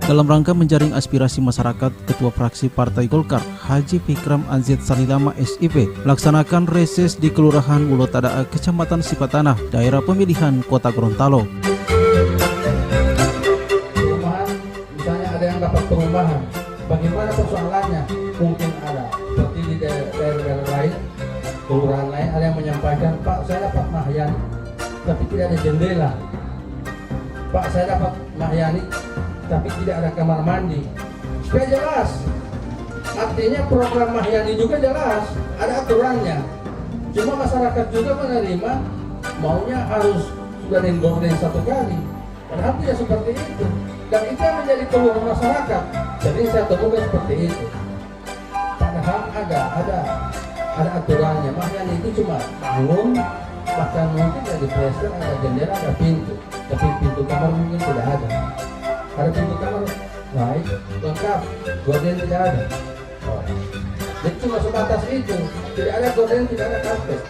Dalam rangka menjaring aspirasi masyarakat, Ketua Fraksi Partai Golkar, Haji Fikram Aziz Salilama SIP, melaksanakan reses di Kelurahan Bulotada, Kecamatan Sipatanah, daerah pemilihan Kota Gorontalo. Perumahan, misalnya ada yang dapat perumahan, bagaimana persoalannya? Mungkin ada, seperti di daerah lain, kelurahan lain, ada yang menyampaikan, Pak, saya dapat Mahyani, tapi tidak ada jendela. Pak, saya dapat Mahyani, tapi tidak ada kamar mandi. Supaya jelas, artinya program Mahyani juga jelas, ada aturannya. Cuma masyarakat juga menerima, maunya harus sudah gorden satu kali. Padahal tidak seperti itu. Dan itu yang menjadi keluhan masyarakat. Jadi saya temukan seperti itu. Padahal ada aturannya. Mahyani itu cuma bangun, bahkan mungkin ada plaster, ada jendela, ada pintu. Tapi pintu kamar mungkin tidak ada. Ada pintu kamar baik, lengkap, gorden tidak ada. Jadi cuma sebatas itu, tidak ada gorden, tidak ada karpet.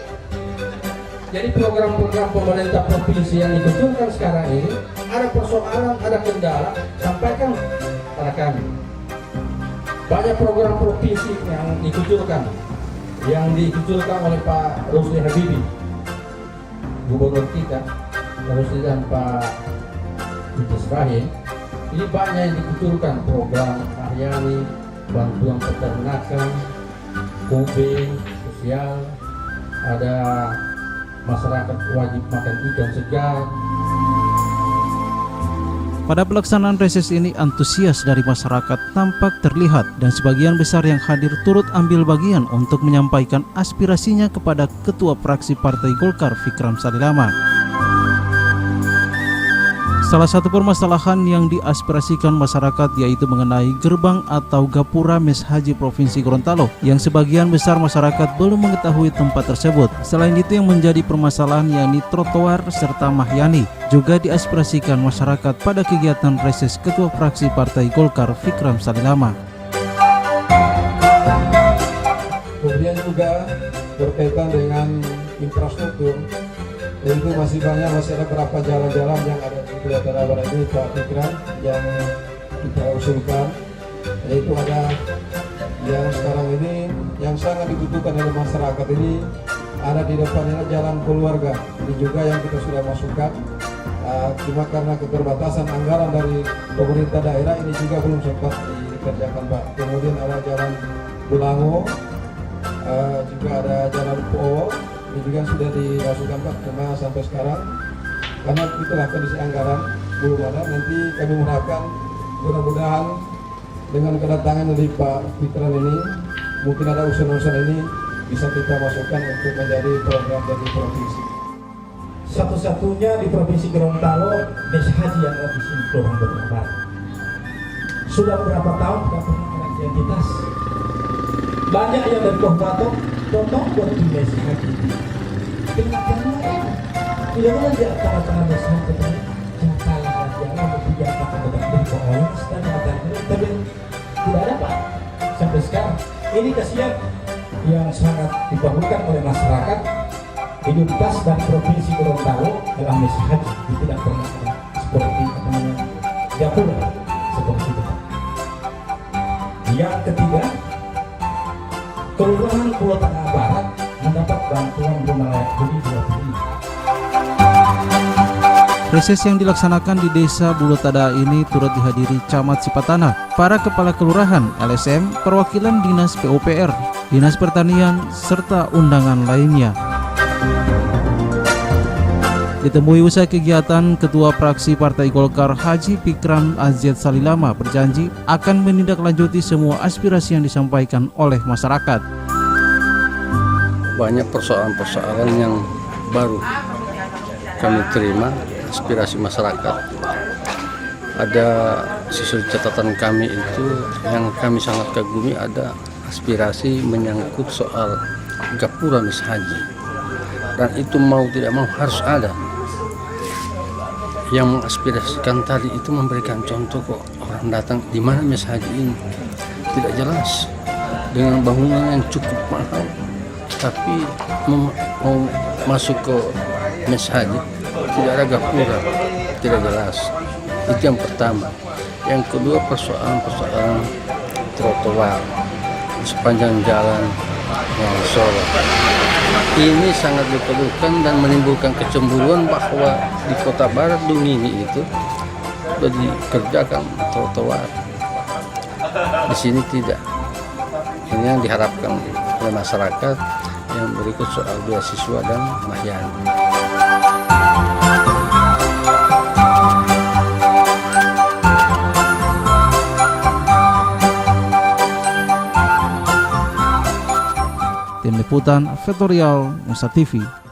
Jadi program-program pemerintah provinsi yang dikucurkan sekarang ini, ada persoalan, ada kendala, sampaikan pada kami. Banyak program provinsi yang dikucurkan oleh Pak Rusli Habibie, gubernur kita, Pak Rusli dan Pak Idris Rahim. Ini banyak yang dikucurkan, program Mahyani, bantuan peternakan, OB, sosial, ada masyarakat wajib makan ikan segar. Pada pelaksanaan reses ini, antusias dari masyarakat tampak terlihat dan sebagian besar yang hadir turut ambil bagian untuk menyampaikan aspirasinya kepada Ketua Fraksi Partai Golkar Fikram Salilama. Salah satu permasalahan yang diaspirasikan masyarakat yaitu mengenai gerbang atau gapura Mes Haji Provinsi Gorontalo yang sebagian besar masyarakat belum mengetahui tempat tersebut. Selain itu yang menjadi permasalahan yakni trotoar serta Mahyani juga diaspirasikan masyarakat pada kegiatan reses Ketua Fraksi Partai Golkar Fikram Salilama. Kemudian juga berkaitan dengan infrastruktur, yaitu masih ada beberapa jalan-jalan yang ada di Bulotada Barat ini Pak Fikram yang kita usulkan, yaitu ada yang sekarang ini yang sangat dibutuhkan oleh masyarakat ini, ada di depannya jalan keluarga, ini juga yang kita sudah masukkan. Cuma karena keterbatasan anggaran dari pemerintah daerah ini juga belum sempat dikerjakan Pak. Kemudian ada jalan Bulango, juga ada jalan Po, ini juga sudah dimasukkan Pak, cuma sampai sekarang karena itulah kondisi anggaran belum ada. Nanti kami mengharapkan mudah-mudahan dengan kedatangan dari Pak Fikram ini mungkin ada usul-usul ini bisa kita masukkan untuk menjadi program dari provinsi. Satu-satunya di Provinsi Gorontalo Mes Haji yang ada di sini Kelurahan Bulotada. Sudah berapa tahun tidak pernah ada identitas. Banyak yang dari Kabupaten contoh buat di Mes Haji. Tidak boleh di antara Mes Haji jangan kalah jangan berpijak apa dari pokoknya sedang ada tapi tidak ada Pak sampai sekarang. Ini kasihan yang sangat diperlukan oleh masyarakat. Identitas dan Provinsi Gorontalo dalam Mes Haji tidak pernah ada seperti gapura seperti itu. Yang ketiga, Kelurahan Bulotada Barat mendapat bantuan rumah layak huni 20. Reses yang dilaksanakan di Desa Bulotada ini turut dihadiri Camat Sipatanah, para kepala kelurahan, LSM, perwakilan Dinas PUPR, Dinas Pertanian, serta undangan lainnya. Ditemui usai kegiatan, Ketua Fraksi Partai Golkar Haji Fikram Aziz Salilama berjanji akan menindaklanjuti semua aspirasi yang disampaikan oleh masyarakat. Banyak persoalan-persoalan yang baru kami terima, aspirasi masyarakat. Ada sesuai catatan kami itu yang kami sangat kagumi, ada aspirasi menyangkut soal gapura Mes Haji. Dan itu mau tidak mau harus ada. Yang mengaspirasikan tadi itu memberikan contoh kok orang datang di mana Mes Haji ini tidak jelas dengan bangunan yang cukup mahal, tapi mau masuk ke Mes Haji tidak ada gapura, tidak jelas. Itu yang pertama. Yang kedua persoalan trotoar di sepanjang jalan Solo. Ini sangat diperlukan dan menimbulkan kecemburuan bahwa di Kota Barat Dumini itu sudah dikerjakan trotoar. Di sini tidak. Ini yang diharapkan oleh masyarakat. Yang berikut soal beasiswa dan mahyan. Tim Liputan Vektorial Nusa TV.